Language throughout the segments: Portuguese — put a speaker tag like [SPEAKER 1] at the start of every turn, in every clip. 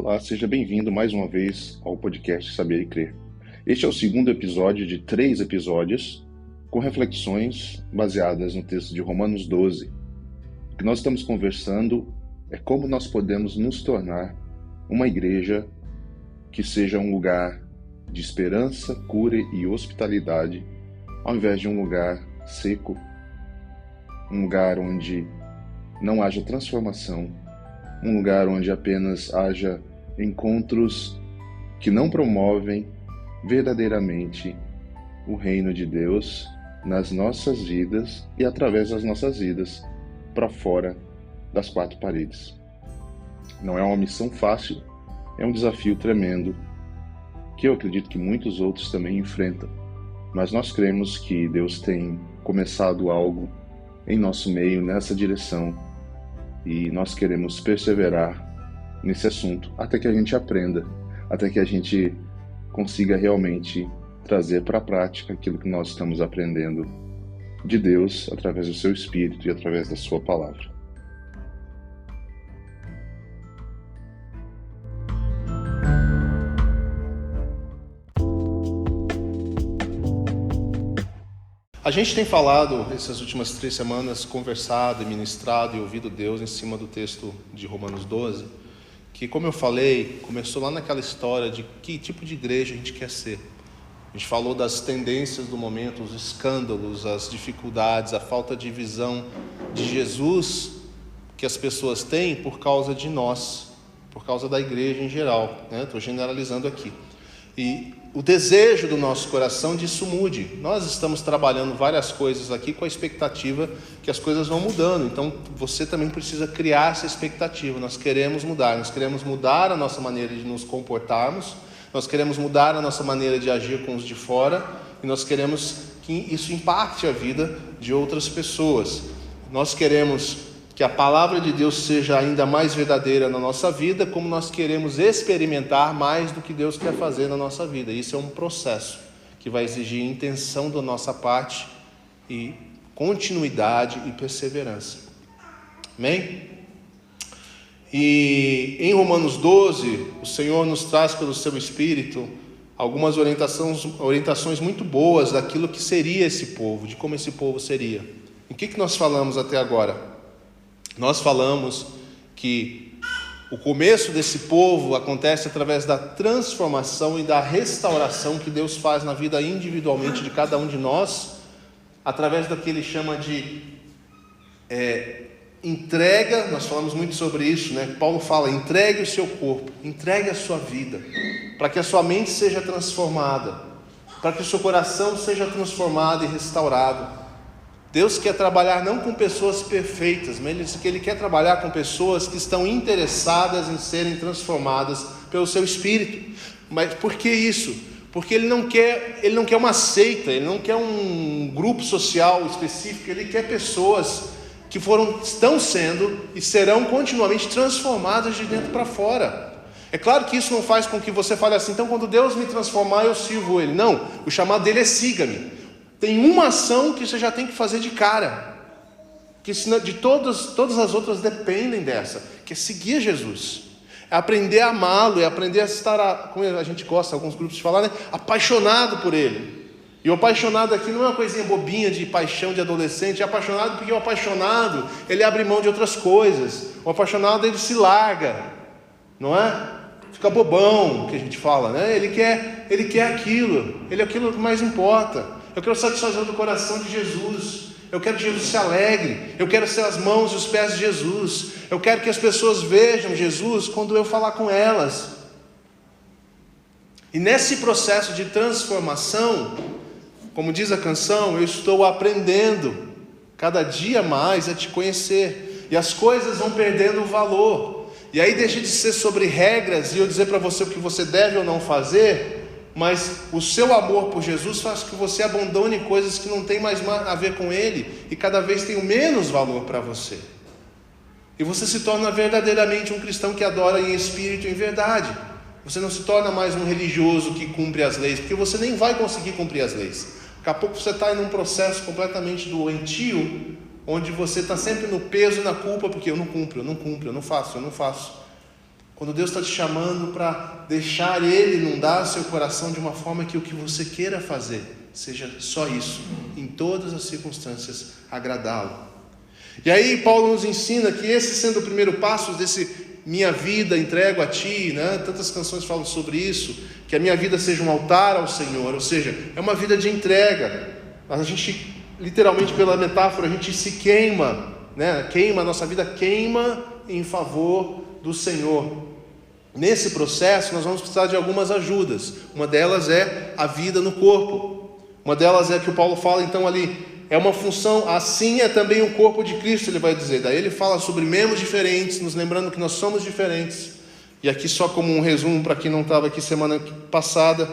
[SPEAKER 1] Olá, seja bem-vindo mais uma vez ao podcast Saber e Crer. Este é o segundo episódio de 3 episódios com reflexões baseadas no texto de Romanos 12. O que nós estamos conversando é como nós podemos nos tornar uma igreja que seja um lugar de esperança, cura e hospitalidade, ao invés de um lugar seco, um lugar onde não haja transformação, um lugar onde apenas haja encontros que não promovem verdadeiramente o reino de Deus nas nossas vidas e através das nossas vidas para fora das 4 paredes. Não é uma missão fácil, é um desafio tremendo que eu acredito que muitos outros também enfrentam, mas nós cremos que Deus tem começado algo em nosso meio nessa direção e nós queremos perseverar nesse assunto até que a gente aprenda, até que a gente consiga realmente trazer para a prática aquilo que nós estamos aprendendo de Deus através do seu Espírito e através da sua palavra. A gente tem falado, essas últimas 3 semanas, conversado e ministrado e ouvido Deus em cima do texto de Romanos 12, que, como eu falei, começou lá naquela história de que tipo de igreja a gente quer ser. A gente falou das tendências do momento, os escândalos, as dificuldades, a falta de visão de Jesus que as pessoas têm por causa de nós, por causa da igreja em geral, né? Estou generalizando aqui. E o desejo do nosso coração disso mude. Nós estamos trabalhando várias coisas aqui com a expectativa que as coisas vão mudando. Então você também precisa criar essa expectativa. Nós queremos mudar a nossa maneira de nos comportarmos, nós queremos mudar a nossa maneira de agir com os de fora e nós queremos que isso impacte a vida de outras pessoas. Nós queremos que a palavra de Deus seja ainda mais verdadeira na nossa vida, como nós queremos experimentar mais do que Deus quer fazer na nossa vida. Isso é um processo que vai exigir intenção da nossa parte e continuidade e perseverança. Amém? E em Romanos 12, o Senhor nos traz pelo seu Espírito algumas orientações muito boas daquilo que seria esse povo, de como esse povo seria. O que nós falamos até agora? Nós falamos que o começo desse povo acontece através da transformação e da restauração que Deus faz na vida individualmente de cada um de nós, através do que Ele chama de entrega. Nós falamos muito sobre isso, né? Paulo fala: entregue o seu corpo, entregue a sua vida, para que a sua mente seja transformada, para que o seu coração seja transformado e restaurado. Deus quer trabalhar não com pessoas perfeitas, mas Ele quer trabalhar com pessoas que estão interessadas em serem transformadas pelo seu Espírito. Mas por que isso? Porque Ele não quer uma seita, Ele não quer um grupo social específico, Ele quer pessoas que estão sendo e serão continuamente transformadas de dentro para fora. É claro que isso não faz com que você fale assim: então quando Deus me transformar eu sirvo Ele. Não, o chamado dele é siga-me. Tem uma ação que você já tem que fazer de cara, que de todas as outras dependem dessa, que é seguir Jesus, é aprender a amá-lo, é aprender a estar, como a gente gosta, alguns grupos de falar, né? Apaixonado por Ele. E o apaixonado aqui não é uma coisinha bobinha de paixão de adolescente, é apaixonado porque o apaixonado, ele abre mão de outras coisas, o apaixonado ele se larga, não é? Fica bobão, que a gente fala, né? Ele quer aquilo, ele é aquilo que mais importa. Eu quero satisfazer o coração de Jesus, eu quero que Jesus se alegre, eu quero ser as mãos e os pés de Jesus, eu quero que as pessoas vejam Jesus quando eu falar com elas. E nesse processo de transformação, como diz a canção, eu estou aprendendo cada dia mais a te conhecer, e as coisas vão perdendo o valor, e aí deixa de ser sobre regras e eu dizer para você o que você deve ou não fazer, mas o seu amor por Jesus faz com que você abandone coisas que não tem mais a ver com Ele e cada vez tenham menos valor para você. E você se torna verdadeiramente um cristão que adora em espírito e em verdade. Você não se torna mais um religioso que cumpre as leis, porque você nem vai conseguir cumprir as leis. Daqui a pouco você está em um processo completamente doentio, onde você está sempre no peso e na culpa, porque eu não cumpro, eu não faço. Quando Deus está te chamando para deixar Ele inundar seu coração de uma forma que o que você queira fazer seja só isso, em todas as circunstâncias, agradá-lo. E aí Paulo nos ensina que esse sendo o primeiro passo desse minha vida entrego a Ti, né? Tantas canções falam sobre isso, que a minha vida seja um altar ao Senhor, ou seja, é uma vida de entrega. A gente, literalmente pela metáfora, a gente se queima, né? A nossa vida queima em favor do Senhor. Nesse processo nós vamos precisar de algumas ajudas. Uma delas é a vida no corpo. Uma delas é que o Paulo fala então ali, é uma função, assim é também o corpo de Cristo, ele vai dizer. Daí ele fala sobre membros diferentes, nos lembrando que nós somos diferentes. E aqui só como um resumo para quem não estava aqui semana passada,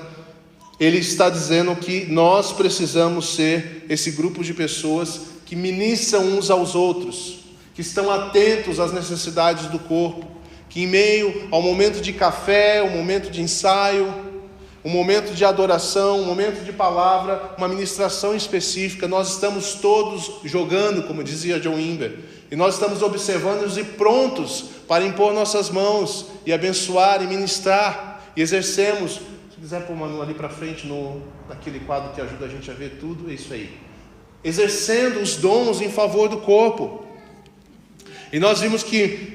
[SPEAKER 1] ele está dizendo que nós precisamos ser esse grupo de pessoas que ministram uns aos outros, que estão atentos às necessidades do corpo, que em meio ao momento de café, o momento de ensaio, um momento de adoração, um momento de palavra, uma ministração específica, nós estamos todos jogando, como dizia John Wimber, e nós estamos observando e prontos para impor nossas mãos e abençoar e ministrar, e exercemos. Se quiser pôr o Manu ali para frente, naquele quadro que ajuda a gente a ver tudo, é isso aí. Exercendo os dons em favor do corpo. E nós vimos que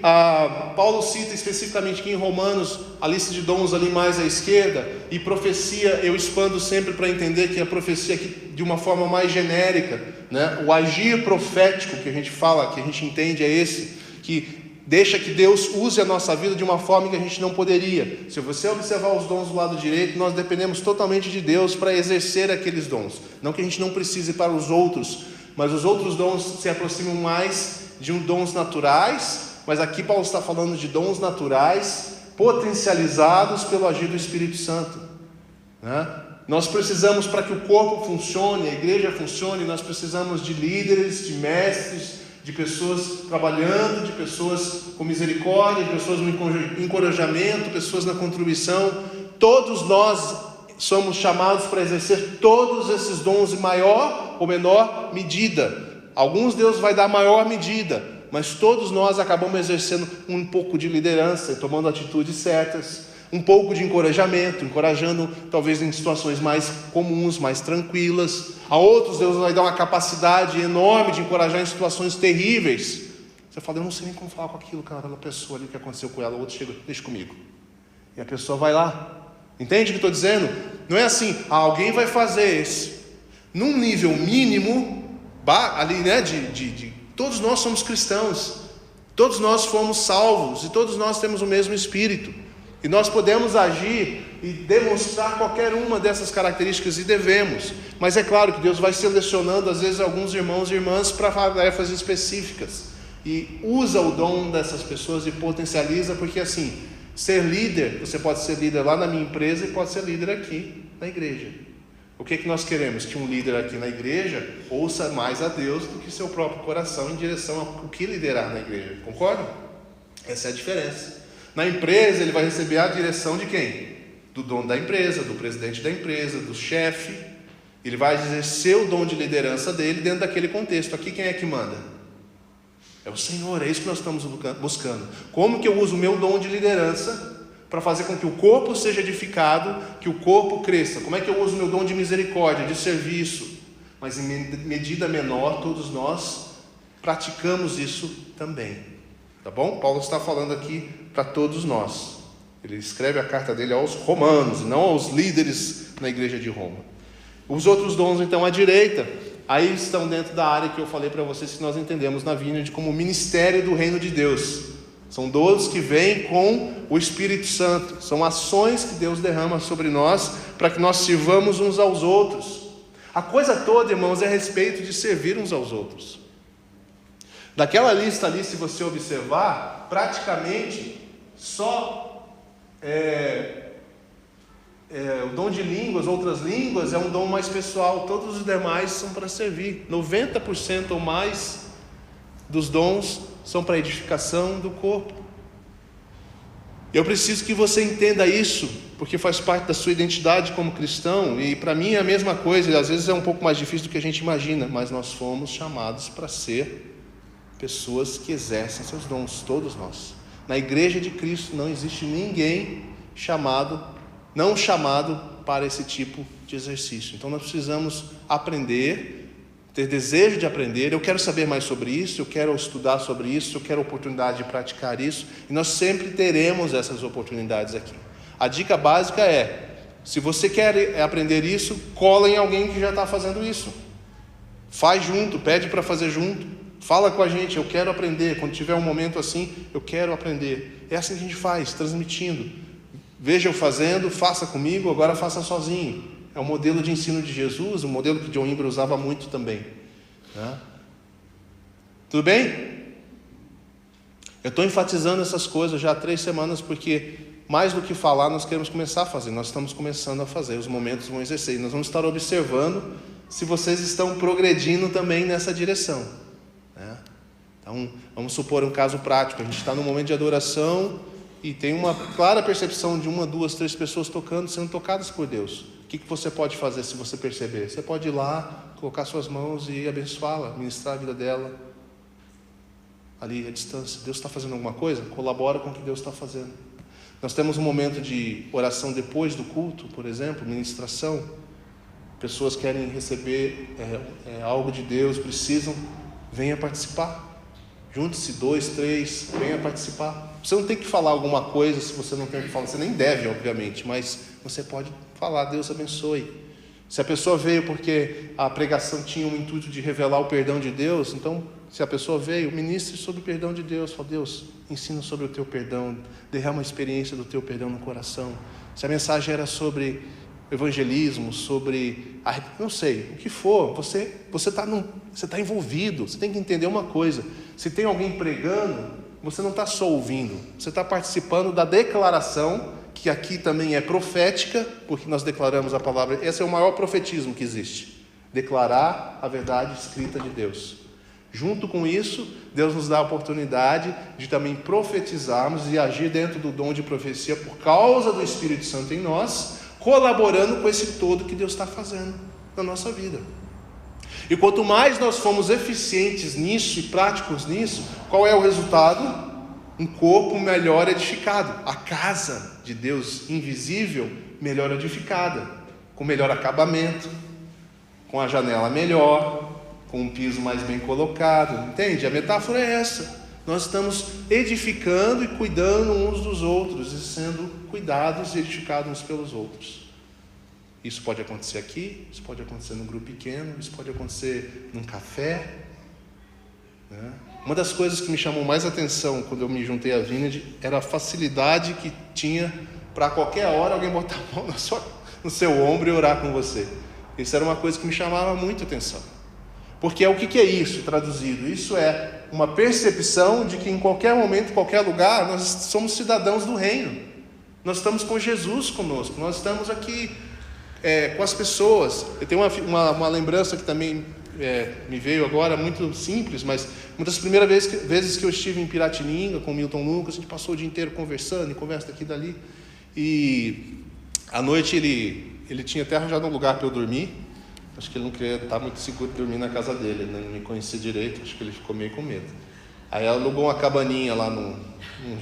[SPEAKER 1] Paulo cita especificamente aqui em Romanos a lista de dons ali mais à esquerda, e profecia eu expando sempre para entender que a profecia aqui de uma forma mais genérica, né? O agir profético que a gente fala, que a gente entende é esse, que deixa que Deus use a nossa vida de uma forma que a gente não poderia. Se você observar os dons do lado direito, nós dependemos totalmente de Deus para exercer aqueles dons. Não que a gente não precise para os outros, mas os outros dons se aproximam mais de dons naturais, mas aqui Paulo está falando de dons naturais potencializados pelo agir do Espírito Santo, né? Nós precisamos, para que o corpo funcione, a igreja funcione, nós precisamos de líderes, de mestres, de pessoas trabalhando, de pessoas com misericórdia, de pessoas no encorajamento, pessoas na contribuição. Todos nós somos chamados para exercer todos esses dons em maior ou menor medida. Alguns Deus vai dar maior medida, mas todos nós acabamos exercendo um pouco de liderança, tomando atitudes certas, um pouco de encorajamento, encorajando talvez em situações mais comuns, mais tranquilas. A outros Deus vai dar uma capacidade enorme de encorajar em situações terríveis. Você fala, eu não sei nem como falar com aquilo, cara, aquela pessoa ali, que aconteceu com ela. O outro chega, deixa comigo. E a pessoa vai lá. Entende o que eu estou dizendo? Não é assim, alguém vai fazer isso. Num nível mínimo, ali, né, todos nós somos cristãos, todos nós fomos salvos, e todos nós temos o mesmo Espírito, e nós podemos agir e demonstrar qualquer uma dessas características, e devemos, mas é claro que Deus vai selecionando às vezes alguns irmãos e irmãs para tarefas específicas, e usa o dom dessas pessoas e potencializa, porque assim, ser líder, você pode ser líder lá na minha empresa e pode ser líder aqui na igreja. O que nós queremos? Que um líder aqui na igreja ouça mais a Deus do que seu próprio coração em direção ao que liderar na igreja. Concordam? Essa é a diferença. Na empresa ele vai receber a direção de quem? Do dono da empresa, do presidente da empresa, do chefe. Ele vai exercer o dom de liderança dele dentro daquele contexto. Aqui quem é que manda? É o Senhor, é isso que nós estamos buscando. Como que eu uso o meu dom de liderança para fazer com que o corpo seja edificado, que o corpo cresça? Como é que eu uso o meu dom de misericórdia, de serviço? Mas em medida menor, todos nós praticamos isso também. Tá bom? Paulo está falando aqui para todos nós. Ele escreve a carta dele aos romanos, e não aos líderes na igreja de Roma. Os outros dons, então, à direita, aí estão dentro da área que eu falei para vocês, que nós entendemos na Vineyard como ministério do reino de Deus. São dons que vêm com o Espírito Santo. São ações que Deus derrama sobre nós para que nós sirvamos uns aos outros. A coisa toda, irmãos, é a respeito de servir uns aos outros. Daquela lista ali, se você observar, praticamente só o dom de línguas, outras línguas, é um dom mais pessoal. Todos os demais são para servir. 90% ou mais dos dons são para edificação do corpo. Eu preciso que você entenda isso, porque faz parte da sua identidade como cristão, e para mim é a mesma coisa, e às vezes é um pouco mais difícil do que a gente imagina, mas nós fomos chamados para ser pessoas que exercem seus dons, todos nós. Na igreja de Cristo não existe ninguém não chamado para esse tipo de exercício. Então nós precisamos aprender, ter desejo de aprender. Eu quero saber mais sobre isso, eu quero estudar sobre isso, eu quero oportunidade de praticar isso, e nós sempre teremos essas oportunidades aqui. A dica básica é: se você quer aprender isso, cola em alguém que já está fazendo isso. Faz junto, pede para fazer junto, fala com a gente, eu quero aprender. Quando tiver um momento assim, eu quero aprender. É assim que a gente faz, transmitindo. Veja eu fazendo, faça comigo, agora faça sozinho. É o modelo de ensino de Jesus, um modelo que John Wimber usava muito também, né? Tudo bem? Eu estou enfatizando essas coisas já há 3 semanas, porque mais do que falar, nós queremos começar a fazer. Nós estamos começando a fazer, os momentos vão exercer. E nós vamos estar observando se vocês estão progredindo também nessa direção, né? Então, vamos supor um caso prático. A gente está no momento de adoração e tem uma clara percepção de 1, 2, 3 pessoas tocando, sendo tocadas por Deus. O que você pode fazer se você perceber? Você pode ir lá, colocar suas mãos e abençoá-la, ministrar a vida dela. Ali à distância. Deus está fazendo alguma coisa? Colabora com o que Deus está fazendo. Nós temos um momento de oração depois do culto, por exemplo, ministração. Pessoas querem receber algo de Deus, precisam, venha participar. Junte-se 2, 3, venha participar. Você não tem que falar alguma coisa se você não tem o que falar. Você nem deve, obviamente, mas você pode falar, Deus abençoe. Se a pessoa veio porque a pregação tinha o intuito de revelar o perdão de Deus, então, se a pessoa veio, ministre sobre o perdão de Deus. Fala, Deus, ensina sobre o teu perdão, derrama a experiência do teu perdão no coração. Se a mensagem era sobre evangelismo, sobre, não sei, o que for, você está envolvido. Você tem que entender uma coisa: se tem alguém pregando, você não está só ouvindo, você está participando da declaração, que aqui também é profética, porque nós declaramos a palavra. Esse é o maior profetismo que existe, declarar a verdade escrita de Deus. Junto com isso, Deus nos dá a oportunidade de também profetizarmos e agir dentro do dom de profecia por causa do Espírito Santo em nós, colaborando com esse todo que Deus está fazendo na nossa vida. E quanto mais nós formos eficientes nisso e práticos nisso, qual é o resultado? Um corpo melhor edificado. A casa de Deus invisível melhor edificada, com melhor acabamento, com a janela melhor, com um piso mais bem colocado. Entende? A metáfora é essa. Nós estamos edificando e cuidando uns dos outros, e sendo cuidados e edificados uns pelos outros. Isso pode acontecer aqui, isso pode acontecer num grupo pequeno, isso pode acontecer num café, né? Uma das coisas que me chamou mais atenção quando eu me juntei à Vineyard era a facilidade que tinha para qualquer hora alguém botar a mão no seu ombro e orar com você. Isso era uma coisa que me chamava muito atenção. Porque o que é isso traduzido? Isso é uma percepção de que em qualquer momento, em qualquer lugar, nós somos cidadãos do reino. Nós estamos com Jesus conosco, nós estamos aqui com as pessoas. Eu tenho uma lembrança que também me veio agora, muito simples, mas uma das primeiras vezes que eu estive em Piratininga com o Milton Lucas, a gente passou o dia inteiro conversando, e conversa daqui e dali, e à noite ele tinha até arranjado um lugar para eu dormir. Acho que ele não queria estar muito seguro de dormir na casa dele, ele não me conhecia direito, acho que ele ficou meio com medo. Aí ela alugou uma cabaninha lá num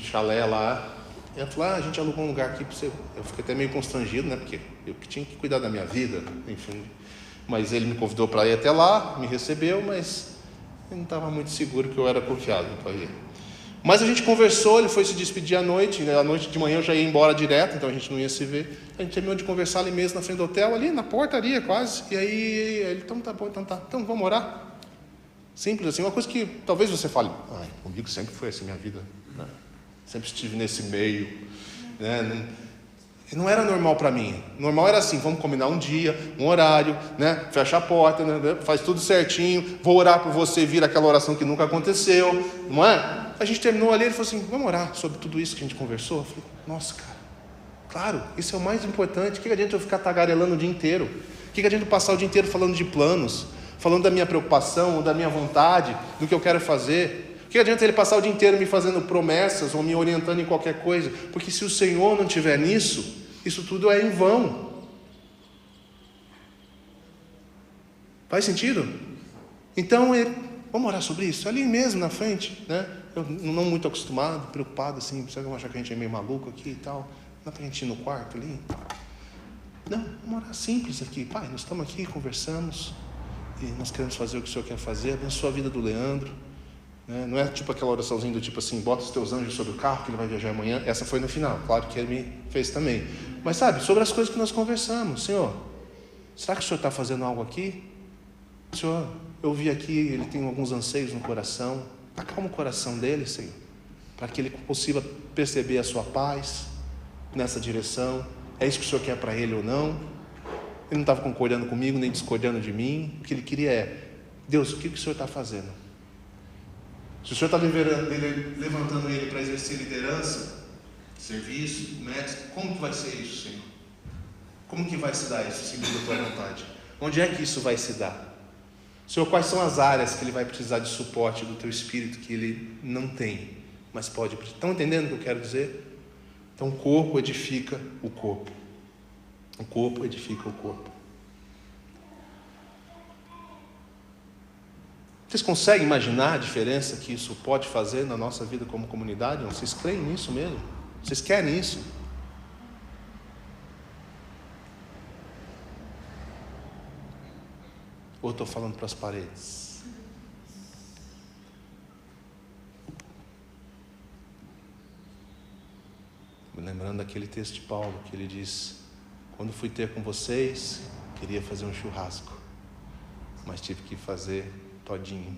[SPEAKER 1] chalé lá, e ela falou, a gente alugou um lugar aqui para você. Eu fiquei até meio constrangido, né, porque eu que tinha que cuidar da minha vida, enfim. Mas ele me convidou para ir até lá, me recebeu, mas eu não estava muito seguro que eu era confiável para ir. Mas a gente conversou, ele foi se despedir à noite, né? À noite de manhã eu já ia embora direto, então a gente não ia se ver. A gente terminou de conversar ali mesmo na frente do hotel, ali na portaria quase. E aí ele, então tá bom, então vamos orar. Simples assim, uma coisa que talvez você fale, comigo sempre foi assim minha vida, né? Sempre estive nesse meio, né? Não era normal para mim. Normal era assim, vamos combinar um dia, um horário, né? Fecha a porta, né? Faz tudo certinho, vou orar por você, vira aquela oração que nunca aconteceu, não é? A gente terminou ali, ele falou assim, vamos orar sobre tudo isso que a gente conversou? Eu falei, nossa, cara, claro, isso é o mais importante. O que adianta eu ficar tagarelando o dia inteiro? O que adianta eu passar o dia inteiro falando de planos, falando da minha preocupação, da minha vontade, do que eu quero fazer? O que adianta ele passar o dia inteiro me fazendo promessas ou me orientando em qualquer coisa? Porque se o Senhor não estiver nisso, isso tudo é em vão. Faz sentido? Então, Vamos orar sobre isso? Ali mesmo, na frente, né? Eu não muito acostumado, preocupado, assim, será que vão achar que a gente é meio maluco aqui e tal? Dá pra gente ir no quarto ali? Não, vamos orar simples aqui. Pai, nós estamos aqui, conversamos, e nós queremos fazer o que o Senhor quer fazer, abençoa a vida do Leandro. Não é tipo aquela oraçãozinha do tipo assim, bota os teus anjos sobre o carro que ele vai viajar amanhã. Essa foi no final, claro que ele me fez também. Mas sabe, sobre as coisas que nós conversamos. Senhor, será que o Senhor está fazendo algo aqui? Senhor, eu vi aqui, ele tem alguns anseios no coração. Acalma o coração dele, Senhor, para que ele consiga perceber a sua paz nessa direção. É isso que o Senhor quer para ele ou não? Ele não estava concordando comigo, nem discordando de mim. O que ele queria é, Deus, o que o Senhor está fazendo? Se o Senhor está levantando ele para exercer liderança, serviço, mestre, como que vai ser isso, Senhor? Como que vai se dar isso, segundo a tua vontade? Onde é que isso vai se dar? Senhor, quais são as áreas que ele vai precisar de suporte do teu Espírito que ele não tem, mas pode? Estão entendendo o que eu quero dizer? Então o corpo edifica o corpo. O corpo edifica o corpo. Vocês conseguem imaginar a diferença que isso pode fazer na nossa vida como comunidade? Vocês creem nisso mesmo? Vocês querem isso? Ou estou falando para as paredes? Me lembrando daquele texto de Paulo, que ele diz: quando fui ter com vocês, queria fazer um churrasco, mas tive que fazer todinho.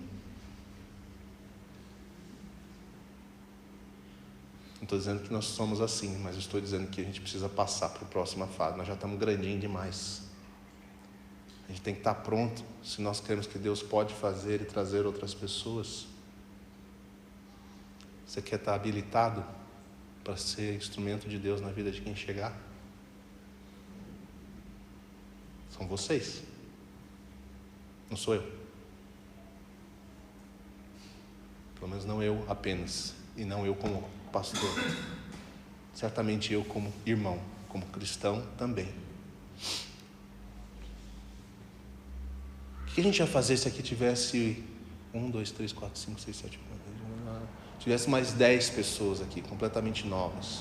[SPEAKER 1] Não estou dizendo que nós somos assim, mas estou dizendo que a gente precisa passar para a próxima fase. Nós já estamos grandinho demais. A gente tem que estar pronto, se nós queremos que Deus pode fazer e trazer outras pessoas. Você quer estar habilitado para ser instrumento de Deus na vida de quem chegar? São vocês, não sou eu. Pelo menos não eu apenas, e não eu como pastor. Certamente eu como irmão, como cristão também. O que a gente ia fazer se aqui tivesse 1, 2, 3, 4, 5, 6, 7, 8, tivesse mais 10 pessoas aqui, completamente novas.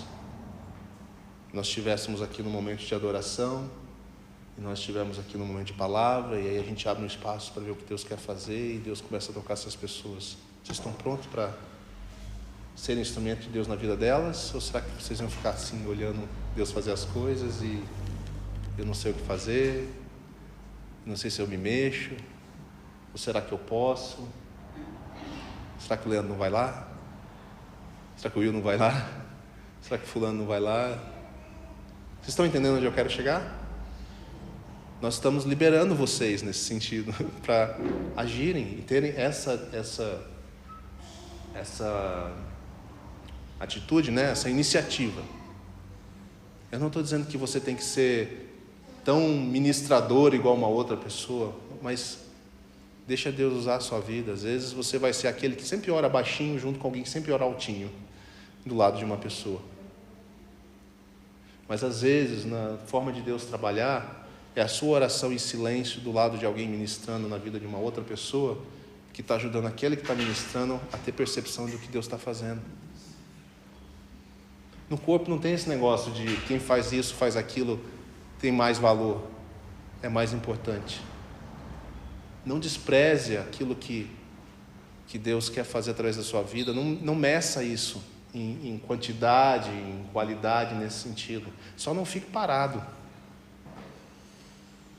[SPEAKER 1] Nós estivéssemos aqui no momento de adoração, e nós estivermos aqui no momento de palavra, e aí a gente abre um espaço para ver o que Deus quer fazer, e Deus começa a tocar essas pessoas. Vocês estão prontos para serem instrumento de Deus na vida delas? Ou será que vocês vão ficar assim, olhando Deus fazer as coisas, e eu não sei o que fazer? Não sei se eu me mexo, ou será que eu posso? Será que o Leandro não vai lá? Será que o Will não vai lá? Será que o fulano não vai lá? Vocês estão entendendo onde eu quero chegar? Nós estamos liberando vocês nesse sentido, para agirem e terem essa atitude, né? Essa iniciativa. Eu não estou dizendo que você tem que ser tão ministrador igual uma outra pessoa, mas deixa Deus usar a sua vida. Às vezes você vai ser aquele que sempre ora baixinho junto com alguém que sempre ora altinho do lado de uma pessoa. Mas às vezes, na forma de Deus trabalhar, é a sua oração em silêncio do lado de alguém ministrando na vida de uma outra pessoa que está ajudando aquele que está ministrando a ter percepção do que Deus está fazendo. No corpo não tem esse negócio de quem faz isso, faz aquilo, tem mais valor, é mais importante. Não despreze aquilo que Deus quer fazer através da sua vida. Não meça isso em quantidade, em qualidade nesse sentido. Só não fique parado.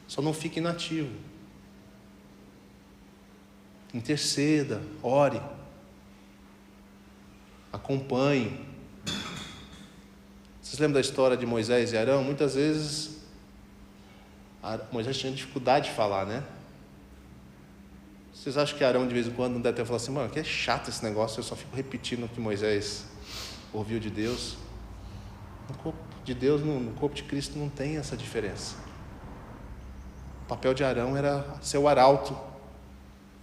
[SPEAKER 1] Só não fique inativo. Interceda, ore, acompanhe. Vocês lembram da história de Moisés e Arão? Muitas vezes Moisés tinha dificuldade de falar, né? Vocês acham que Arão de vez em quando não deve ter falado assim: mano, que é chato esse negócio, eu só fico repetindo o que Moisés ouviu de Deus? No corpo de Deus, no corpo de Cristo não tem essa diferença. O papel de Arão era ser o arauto,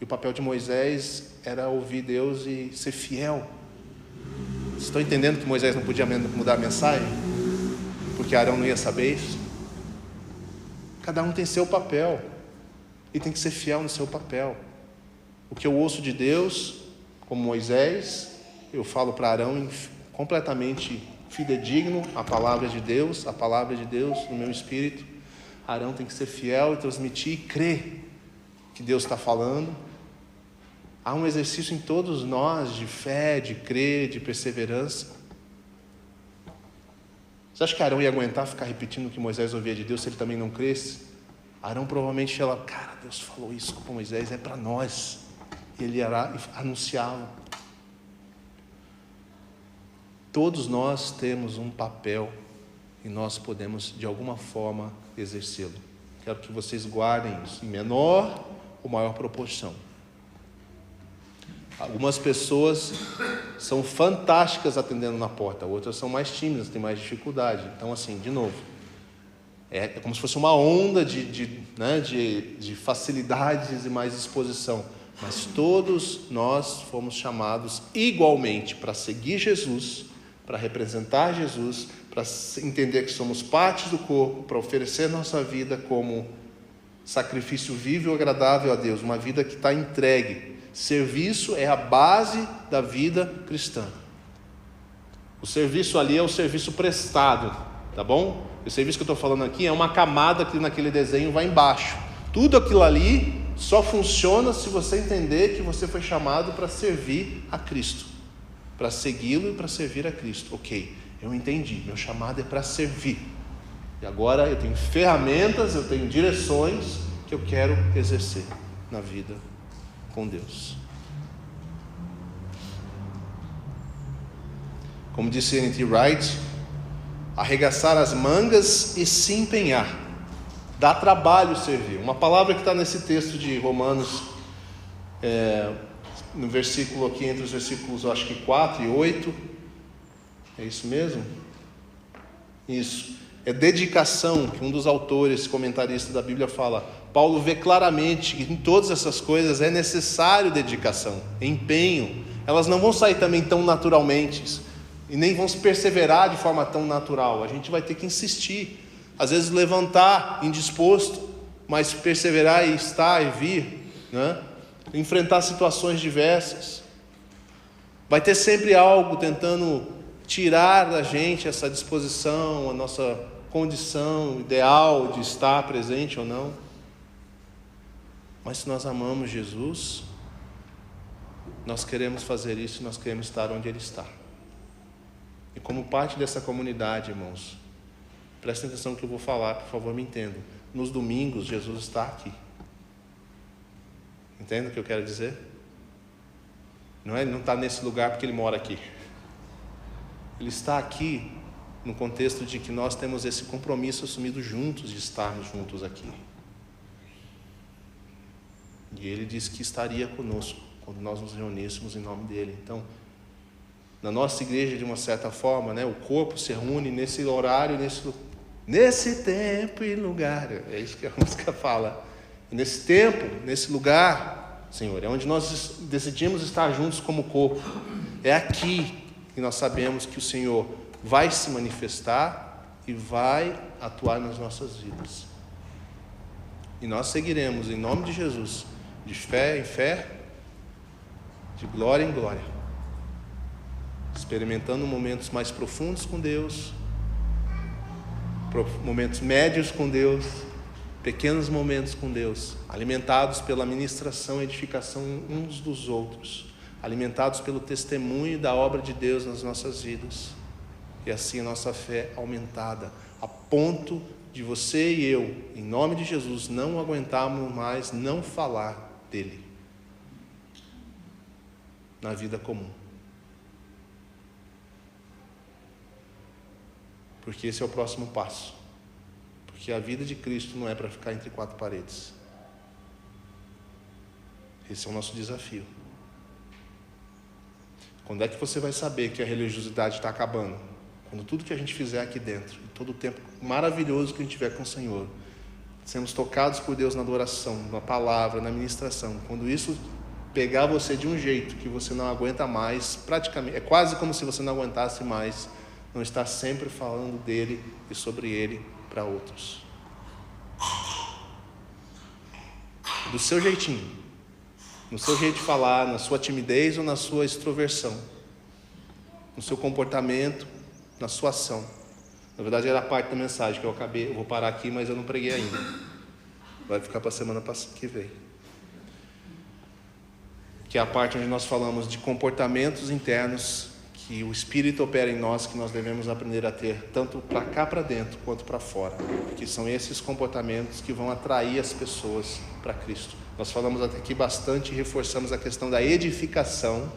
[SPEAKER 1] e o papel de Moisés era ouvir Deus e ser fiel. Vocês estão entendendo que Moisés não podia mudar a mensagem? Porque Arão não ia saber isso? Cada um tem seu papel, e tem que ser fiel no seu papel. O que eu ouço de Deus, como Moisés, eu falo para Arão completamente fidedigno à palavra de Deus, a palavra de Deus no meu espírito. Arão tem que ser fiel e transmitir e crer que Deus está falando. Há um exercício em todos nós de fé, de crer, de perseverança. Você acha que Arão ia aguentar ficar repetindo o que Moisés ouvia de Deus se ele também não cresce? Arão provavelmente ia lá, cara, Deus falou isso com Moisés, é para nós. E ele ia lá e anunciava. Todos nós temos um papel e nós podemos de alguma forma exercê-lo. Quero que vocês guardem isso em menor ou maior proporção. Algumas pessoas são fantásticas atendendo na porta, outras são mais tímidas, têm mais dificuldade. Então, assim, de novo, é como se fosse uma onda de facilidades e mais exposição. Mas todos nós fomos chamados igualmente para seguir Jesus, para representar Jesus, para entender que somos parte do corpo, para oferecer nossa vida como sacrifício vivo e agradável a Deus, uma vida que está entregue. Serviço é a base da vida cristã. O serviço ali é o serviço prestado, tá bom? O serviço que eu estou falando aqui é uma camada que naquele desenho vai embaixo. Tudo aquilo ali só funciona se você entender que você foi chamado para servir a Cristo, para segui-lo e para servir a Cristo. Ok, eu entendi, meu chamado é para servir. E agora eu tenho ferramentas, eu tenho direções que eu quero exercer na vida com Deus. Como disse N.T. Wright, arregaçar as mangas e se empenhar. Dá trabalho servir. Uma palavra que está nesse texto de Romanos, no versículo aqui, entre os versículos, eu acho que 4 e 8. É isso mesmo? Isso. É dedicação, que um dos autores, comentaristas da Bíblia fala. Paulo vê claramente que em todas essas coisas é necessário dedicação, empenho. Elas não vão sair também tão naturalmente e nem vão se perseverar de forma tão natural. A gente vai ter que insistir, às vezes levantar indisposto, mas perseverar e estar e vir, né? Enfrentar situações diversas. Vai ter sempre algo tentando tirar da gente essa disposição, a nossa condição ideal de estar presente ou não. Mas se nós amamos Jesus, nós queremos fazer isso, nós queremos estar onde Ele está. E como parte dessa comunidade, irmãos, prestem atenção no que eu vou falar, por favor, me entendam. Nos domingos, Jesus está aqui. Entende o que eu quero dizer? Ele não está nesse lugar porque Ele mora aqui. Ele está aqui no contexto de que nós temos esse compromisso assumido juntos, de estarmos juntos aqui. E Ele disse que estaria conosco quando nós nos reuníssemos em nome dEle. Então, na nossa igreja, de uma certa forma, o corpo se reúne nesse horário, nesse tempo e lugar. É isso que a música fala. E nesse tempo, nesse lugar, Senhor, é onde nós decidimos estar juntos como corpo. É aqui que nós sabemos que o Senhor vai se manifestar e vai atuar nas nossas vidas. E nós seguiremos em nome de Jesus, de fé em fé, de glória em glória, experimentando momentos mais profundos com Deus, momentos médios com Deus, pequenos momentos com Deus, alimentados pela ministração e edificação uns dos outros, alimentados pelo testemunho da obra de Deus nas nossas vidas, e assim a nossa fé aumentada, a ponto de você e eu, em nome de Jesus, não aguentarmos mais não falar dele na vida comum. Porque esse é o próximo passo. Porque a vida de Cristo não é para ficar entre quatro paredes. Esse é o nosso desafio. Quando é que você vai saber que a religiosidade está acabando? Quando tudo que a gente fizer aqui dentro, todo o tempo maravilhoso que a gente tiver com o Senhor, sermos tocados por Deus na adoração, na palavra, na ministração, quando isso pegar você de um jeito que você não aguenta mais, praticamente, é quase como se você não aguentasse mais, não estar sempre falando dele e sobre ele para outros. Do seu jeitinho, no seu jeito de falar, na sua timidez ou na sua extroversão, no seu comportamento, na sua ação. Na verdade era parte da mensagem que eu vou parar aqui, mas eu não preguei ainda. Vai ficar para a semana que vem. Que é a parte onde nós falamos de comportamentos internos que o Espírito opera em nós, que nós devemos aprender a ter, tanto para cá para dentro, quanto para fora. Porque são esses comportamentos que vão atrair as pessoas para Cristo. Nós falamos até aqui bastante e reforçamos a questão da edificação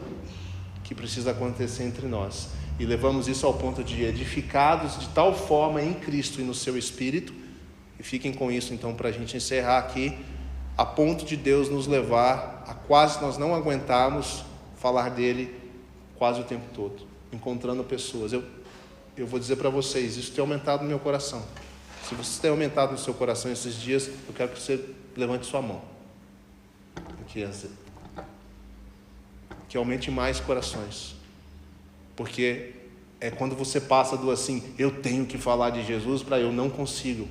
[SPEAKER 1] que precisa acontecer entre nós. E levamos isso ao ponto de edificados de tal forma em Cristo e no seu Espírito. E fiquem com isso então para a gente encerrar aqui, a ponto de Deus nos levar a quase nós não aguentarmos falar dele quase o tempo todo, encontrando pessoas. Eu vou dizer para vocês, isso tem aumentado no meu coração. Se você tem aumentado no seu coração esses dias, eu quero que você levante sua mão. Que aumente mais corações. Porque é quando você passa do assim, eu tenho que falar de Jesus, para eu não consigo.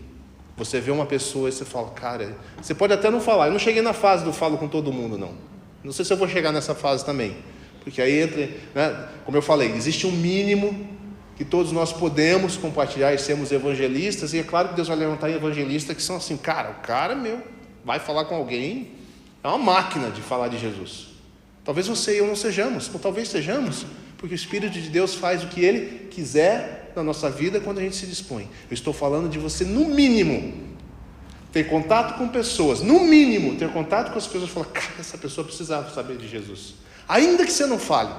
[SPEAKER 1] Você vê uma pessoa e você fala, cara, você pode até não falar. Eu não cheguei na fase do falo com todo mundo, não. Não sei se eu vou chegar nessa fase também. Porque aí entra, né, como eu falei, existe um mínimo que todos nós podemos compartilhar e sermos evangelistas. E é claro que Deus vai levantar evangelistas que são assim, cara, o cara, vai falar com alguém, é uma máquina de falar de Jesus. Talvez você e eu não sejamos, ou talvez sejamos, porque o Espírito de Deus faz o que Ele quiser na nossa vida quando a gente se dispõe. Eu estou falando de você, no mínimo, ter contato com pessoas, no mínimo, ter contato com as pessoas e falar, cara, essa pessoa precisava saber de Jesus. Ainda que você não fale.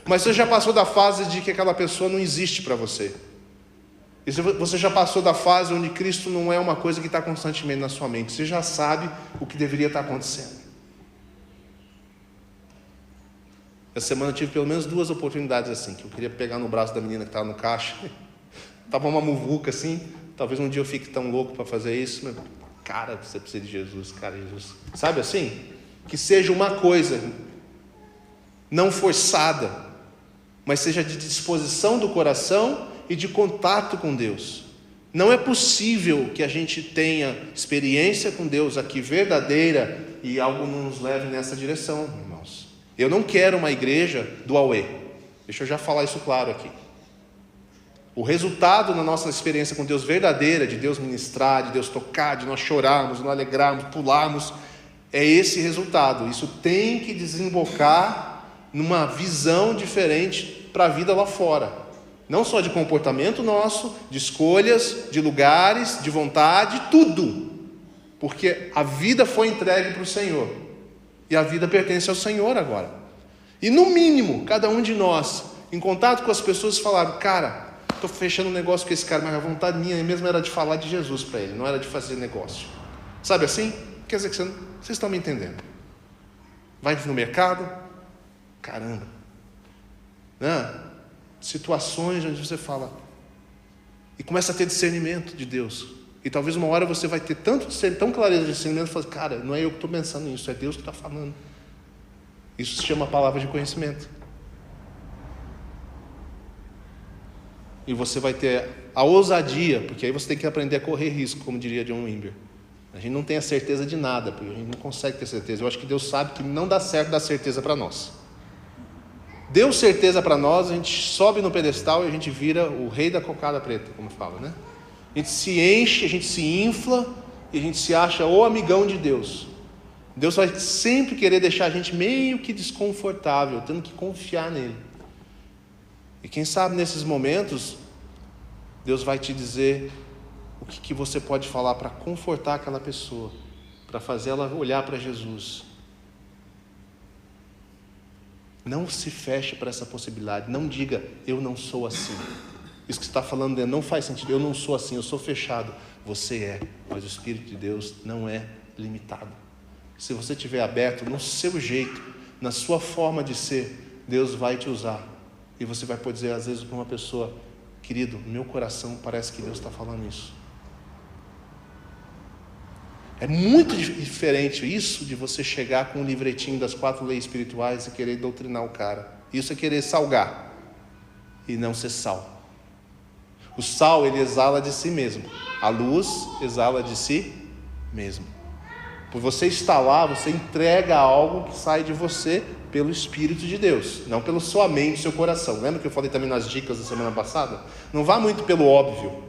[SPEAKER 1] Mas você já passou da fase de que aquela pessoa não existe para você. E você já passou da fase onde Cristo não é uma coisa que está constantemente na sua mente. Você já sabe o que deveria estar acontecendo. Essa semana eu tive pelo menos 2 oportunidades assim, que eu queria pegar no braço da menina que estava no caixa. Estava uma muvuca assim. Talvez um dia eu fique tão louco para fazer isso. Mas, cara, você precisa de Jesus, cara, Jesus. Sabe assim? Que seja uma coisa não forçada, mas seja de disposição do coração e de contato com Deus. Não é possível que a gente tenha experiência com Deus aqui verdadeira e algo não nos leve nessa direção, irmãos. Eu não quero uma igreja do Aue. Deixa eu já falar isso claro aqui. O resultado na nossa experiência com Deus verdadeira, de Deus ministrar, de Deus tocar, de nós chorarmos, nós alegrarmos, pularmos, é esse resultado. Isso tem que desembocar numa visão diferente para a vida lá fora. Não só de comportamento nosso, de escolhas, de lugares, de vontade, tudo. Porque a vida foi entregue para o Senhor. E a vida pertence ao Senhor agora. E no mínimo, cada um de nós, em contato com as pessoas, falaram, cara, estou fechando um negócio com esse cara, mas a vontade minha mesmo era de falar de Jesus para ele, não era de fazer negócio. Sabe assim? Quer dizer que vocês estão me entendendo. Vai no mercado, caramba. Situações onde você fala e começa a ter discernimento de Deus. E talvez uma hora você vai ter tão clareza de discernimento, fala, cara, não é eu que estou pensando nisso, é Deus que está falando. Isso se chama palavra de conhecimento. E você vai ter a ousadia, porque aí você tem que aprender a correr risco, como diria John Wimber. A gente não tem a certeza de nada, porque a gente não consegue ter certeza. Eu acho que Deus sabe que não dá certo dar certeza para nós. Deu certeza para nós, a gente sobe no pedestal e a gente vira o rei da cocada preta, como fala, né? A gente se enche, a gente se infla e a gente se acha o amigão de Deus. Deus vai sempre querer deixar a gente meio que desconfortável, tendo que confiar nele. E quem sabe nesses momentos, Deus vai te dizer o que você pode falar para confortar aquela pessoa, para fazer ela olhar para Jesus. Não se feche para essa possibilidade. Não diga, eu não sou assim. Isso que você está falando não faz sentido. Eu não sou assim, eu sou fechado. Você é, mas o Espírito de Deus não é limitado. Se você estiver aberto no seu jeito, na sua forma de ser, Deus vai te usar. E você vai poder dizer às vezes para uma pessoa, querido, meu coração parece que Deus está falando isso. É muito diferente isso de você chegar com um livretinho das 4 leis espirituais e querer doutrinar o cara. Isso é querer salgar e não ser sal. O sal, ele exala de si mesmo. A luz exala de si mesmo. Por você estar lá, você entrega algo que sai de você pelo Espírito de Deus, não pela sua mente, seu coração. Lembra que eu falei também nas dicas da semana passada? Não vá muito pelo óbvio.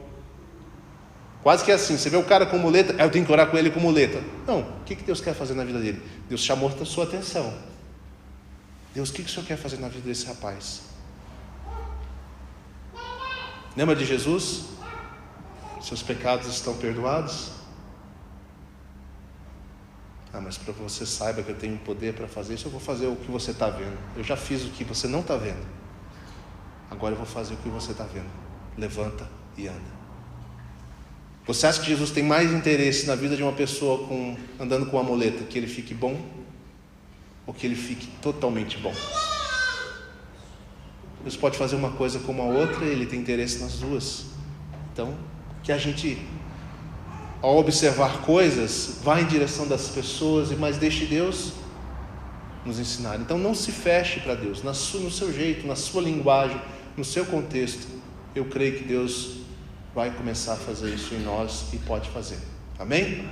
[SPEAKER 1] Quase que é assim, você vê o cara com muleta, eu tenho que orar com ele com muleta. Não, o que Deus quer fazer na vida dele? Deus chamou a sua atenção. Deus, o que o Senhor quer fazer na vida desse rapaz? Lembra de Jesus? Seus pecados estão perdoados? Mas para que você saiba que eu tenho poder para fazer isso, eu vou fazer o que você está vendo. Eu já fiz o que você não está vendo. Agora eu vou fazer o que você está vendo. Levanta e anda. Você acha que Jesus tem mais interesse na vida de uma pessoa andando com uma muleta, que ele fique bom? Ou que ele fique totalmente bom? Deus pode fazer uma coisa como a outra, e ele tem interesse nas duas. Então, que a gente, ao observar coisas, vá em direção das pessoas, mas deixe Deus nos ensinar. Então não se feche para Deus, no seu jeito, na sua linguagem, no seu contexto. Eu creio que Deus vai começar a fazer isso em nós e pode fazer. Amém?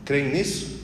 [SPEAKER 1] Creem nisso?